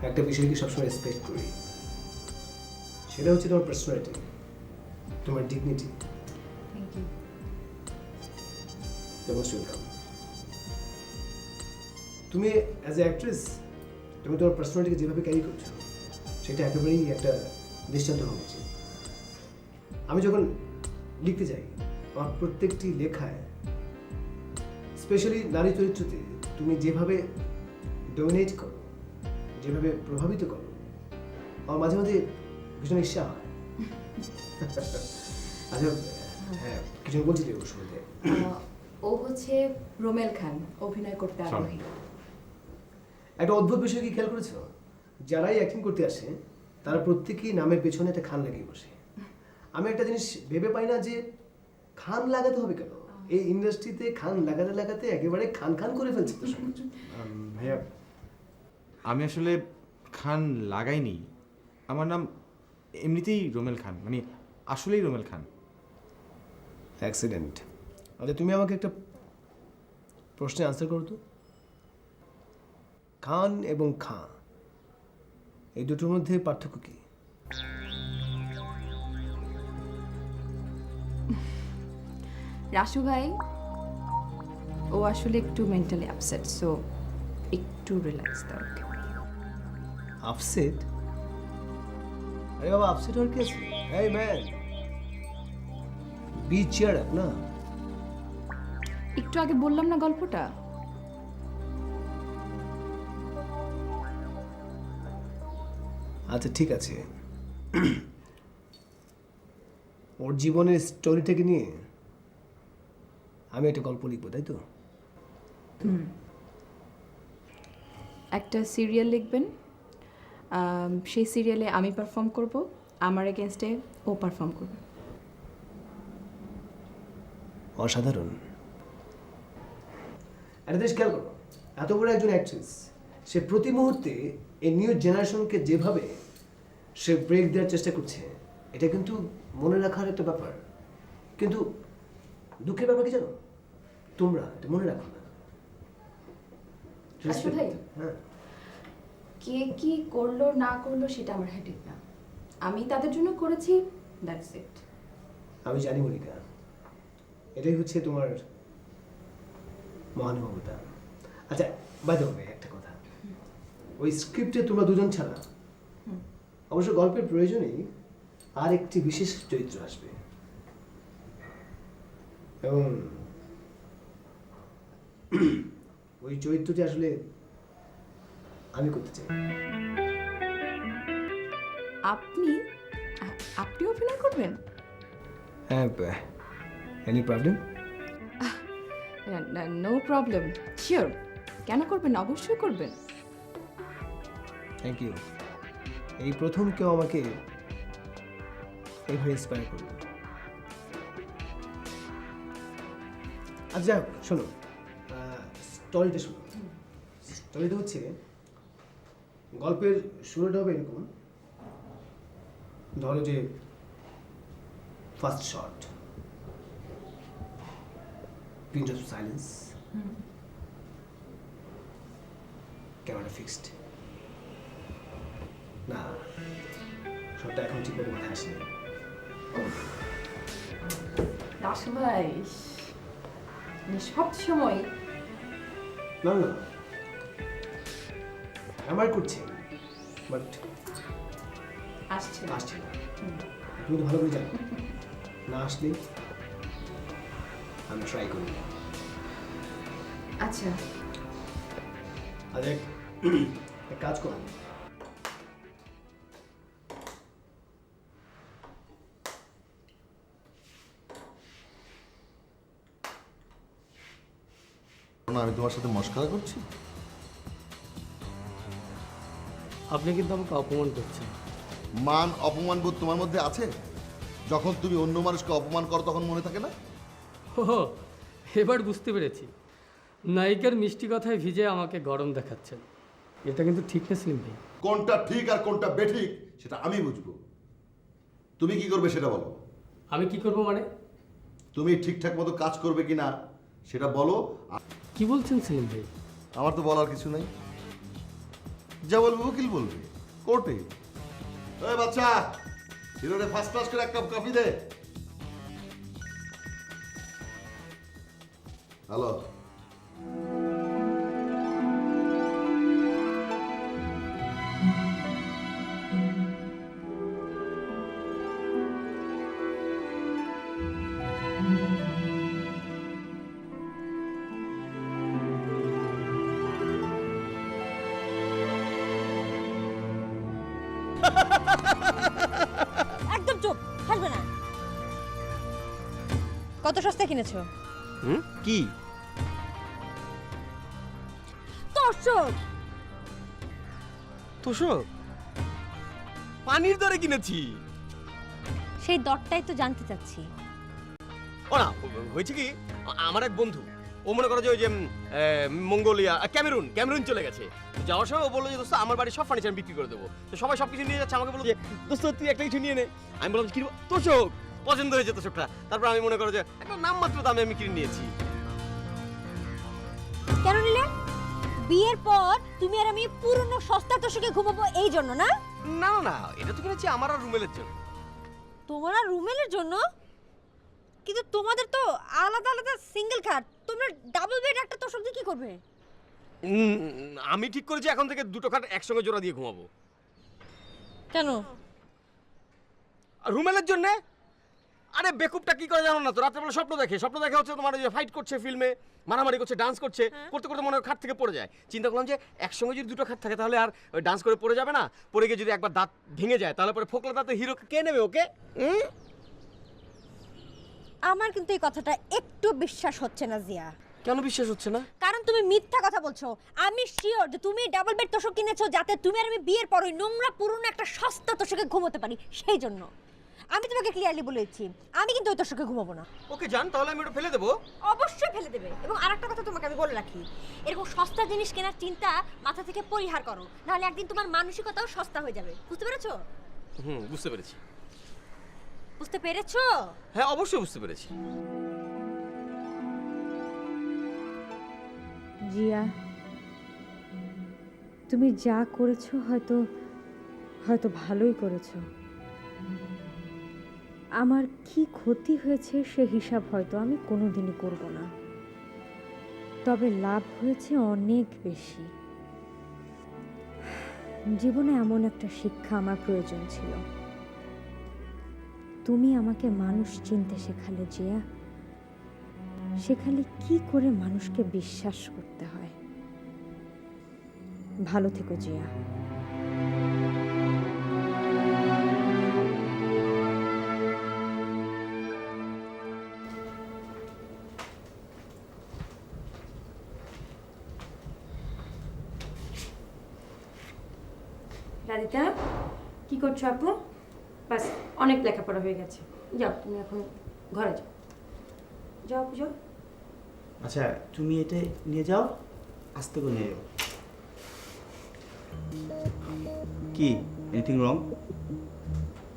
একটা বিষয়কে সবসময় রেসপেক্ট করি, সেটা হচ্ছে তোমার পার্সোনালিটি, তোমার dignity. Thank you. Most welcome. তুমি অ্যাজ এ অ্যাক্ট্রেস তুমি তোমার পার্সোনালিটিকে যেভাবে ক্যারি করছো সেটা একেবারেই একটা দৃষ্টান্ত হওয়া উচিত। আমি যখন লিখতে যাই আমার প্রত্যেকটি লেখায় স্পেশালি নারী চরিত্রতে তুমি যেভাবে ডমিনেট করো, যেভাবে প্রভাবিত করো, আমার মাঝে মাঝে ভীষণ ঈর্ষা হয়। আচ্ছা, হ্যাঁ কিছু বলছিলে ওর শুরুতে। ও হচ্ছে রোমেল খান, অভিনয় করতে আগ্রহী। একটা অদ্ভুত বিষয় কি খেয়াল করেছো? যারাই অ্যাক্টিং করতে আসে তারা প্রত্যেকেই নামের পেছনে একটা খান লাগিয়ে বসে। আমি একটা জিনিস ভেবে পাই না যে খান লাগাতে হবে কেন? এই ইন্ডাস্ট্রিতে খান লাগাতে লাগাতে একেবারে খান খান করে ফেলছে তো সব কিছু। ভাইয়া, আমি আসলে খান লাগাইনি। আমার নাম এমনিতেই রোমেল খান, মানে আসলেই রোমেল খান। অ্যাক্সিডেন্ট। আচ্ছা তুমি আমাকে একটা প্রশ্নের আনসার করো তো। খান এবং খাঁ এই দুটোর মধ্যে পার্থক্য কি? রাসু ভাই ও আসলে একটু মেন্টালি আপসেট, সো একটু রিল্যাক্স দরকার। আপসেট? আরে বাবা, আপসেট হওয়ার কি আছে? এই ম্যান, বি চিয়ার আপ না। একটু আগে বললাম না গল্পটা। আচ্ছা ঠিক আছে, ওর জীবনের স্টোরিটাকে নিয়ে আমি একটা গল্প লিখবো, তাই তো? একটা সিরিয়াল লিখবেন, সেই সিরিয়ালে আমি পারফর্ম করব, আমার এগেনস্টে ও পারফর্ম করবে। অসাধারণ। একটা জিনিস খেয়াল করো, এত বড় একজন অ্যাক্ট্রেস, সে প্রতি মুহূর্তে এই নিউ জেনারেশনকে যেভাবে সে ব্রেক দেওয়ার চেষ্টা করছে, এটা কিন্তু মনে রাখার একটা ব্যাপার। কিন্তু দুঃখের ব্যাপার কি জানো, তোমরা এটা মনে রাখো না। আচ্ছা ভাই। হ্যাঁ, কে কি করলো না করলো সেটা আমার হেডেক না, আমি তাদের জন্য করেছি, দ্যাটস ইট। আমি জানি মনিকা, এটাই হচ্ছে তোমার মহানুভবতা। আচ্ছা বাই দ্য ওয়ে, একটা কথা, ওই স্ক্রিপ্টে তোমরা দুজন ছাড়া অবশ্য গল্পের প্রয়োজনেই আর একটি বিশেষ চরিত্র আসবে, এবং ওই চরিত্রটি আসলে আমি করতে চাই। আপনি অভিনয় করবেন? হ্যাঁ, any problem? No problem, sure. কেন করবেন? অবশ্যই করবেন। Thank you. এই প্রথম কেউ আমাকে এইভাবে ইন্সপায়ার করলো। আচ্ছা শোনো, স্টোরিটা শোনো। স্টোরিটা হচ্ছে, গল্পের শুরুটা হবে এরকম, ধরো যে first shot, pin of silence, camera fixed. না, শটটা এখন ঠিক করে মাথায় আসেনি। রাসু ভাই সব সময় না না, আমার করছে, বাট আসছে আসছে না। তুমি তো ভালো করে জানো, না আসলে আমি ট্রাই করি। আচ্ছা, আজ এক কাজ করো, না আমি তোমার সাথে মস্করা করছি? আপনি কিন্তু আমাকে অপমান করছেন। মান অপমান বোধ তোমার মধ্যে আছে? যখন তুমি অন্য মানুষকে অপমান করো তখন মনে থাকে না? ও এবার বুঝতে পেরেছি, নায়িকার মিষ্টি কথায় ভিজে আমাকে গরম দেখাচ্ছেন। এটা কিন্তু ঠিক না সেলিম ভাই। কোনটা ঠিক আর কোনটা বেঠিক সেটা আমি বুঝবো। তুমি কি করবে সেটা বলো। আমি কি করব মানে? তুমি ঠিকঠাক মতো কাজ করবে কিনা সেটা বলো। কি বলছেন সেলিম ভাই? আমার তো বলার কিছু নাই। যা বলবে উকিল বলবে কোর্টে। ওই বাচ্চা, হিরোরে ফার্স্ট ক্লাস করে এক কাপ কফি দে। হ্যালো, একদম চুপ, হাসবে না। কত সস্তা কিনেছো? কি তোষক। তোষক? পানির দরে কিনেছি। সেই দরটাই তো জানতে চাচ্ছি। ও না, হয়েছে কি, আমার এক বন্ধু, ও মনে করো যে ওই যে মঙ্গোলিয়া ক্যামেরুন চলে গেছে। তো যাওয়ার সময় ও বললো যে দোস্ত আমার বাড়ির সব ফার্নিচার বিক্রি করে দেবো। তো সবাই সব কিছু নিয়ে যাচ্ছে, আমাকে বললো যে দোস্ত তুই একটা কিছু নিয়ে নে। আমি বললাম কিনবো? তোষক। পছন্দ হয়েছে তোষকটা। তারপর আমি মনে করো যে একটা নামমাত্র দামে আমি কিনে নিয়েছি। কেন নিলে? বিয়ের পর তুমি আর আমি পুরনো সস্তা তোষকে ঘুমাবো এই জন্য না? না না না, এটা তো কিনেছি আমার আর রুমেলের জন্য। তোমার আর রুমেলের জন্য? কিন্তু তোমাদের তো আলাদা আলাদা সিঙ্গেল খাট, তোমরা ডাবল বেড একটা তোষক দিয়ে কি করবে? আমি ঠিক করেছি এখন থেকে দুটো খাট একসঙ্গে জোড়া দিয়ে ঘুমাবো। কেন? আর রুমেলের জন্য? আরে বেকুবটা কি করে জানো না তো, রাত্রেবেলা স্বপ্ন দেখে হচ্ছে তোমার ওই যে ফাইট করছে ফিল্মে, মারামারি করছে, ডান্স করছে, করতে করতে মনে হয় খাট থেকে পড়ে যায়। চিন্তা করলাম যে একসঙ্গে যদি দুটো খাট থাকে তাহলে আর ওই ডান্স করে পড়ে যাবে না। পড়ে গিয়ে যদি একবার দাঁত ভেঙে যায় তাহলে পরে ফোকলা দাঁতে হিরোকে কে নেবে ওকে? আমার কিন্তু এই কথাটা একটু বিশ্বাস হচ্ছে না জিয়া। কেন বিশ্বাস হচ্ছে না? কারণ তুমি মিথ্যা কথা বলছো। আমি শিওর যে তুমি ডাবল বেড তোষক কিনেছো যাতে তুমি আর আমি বিয়ের পর ওই নোংরা পুরনো একটা সস্তা তোষকে ঘুমোতে পারি, সেই জন্য। আমি তোমাকে ক্লিয়ারলি বলেছি আমি কিন্তু ওই তোষকে ঘুমাবো না। ওকে জান, তাহলে আমি ওটা ফেলে দেবো। অবশ্যই ফেলে দেবে। এবং আরেকটা কথা তোমাকে আমি বলে রাখি, এরকম সস্তা জিনিস কেনার চিন্তা মাথা থেকে পরিহার করো, নাহলে একদিন তোমার মানসিকতাও সস্তা হয়ে যাবে। বুঝতে পেরেছো? বুঝতে পেরেছি। বুঝতে পেরেছো? হ্যাঁ অবশ্যই বুঝতে পেরেছি। জিয়া, তুমি যা করেছো হয়তো ভালোই করেছো। আমার কি ক্ষতি হয়েছে সে হিসাব হয়তো আমি কোনোদিনই করব না, তবে লাভ হয়েছে অনেক বেশি। জীবনে এমন একটা শিক্ষা আমার প্রয়োজন ছিল। তুমি আমাকে মানুষ চিনতে শেখালে জিয়া, শেখালে কি করে মানুষকে বিশ্বাস করতে হয়। ভালো থেকো জিয়া। রাধিকা, কি করছো আপু? বাস, অনেক লেখাপড়া হয়ে গেছে, যাও তুমি এখন ঘরে যাও। যাও আপু যাও। আচ্ছা তুমি এটা নিয়ে যাও, আস্তে করে নিয়ে যাও। কি এনিথিং রং?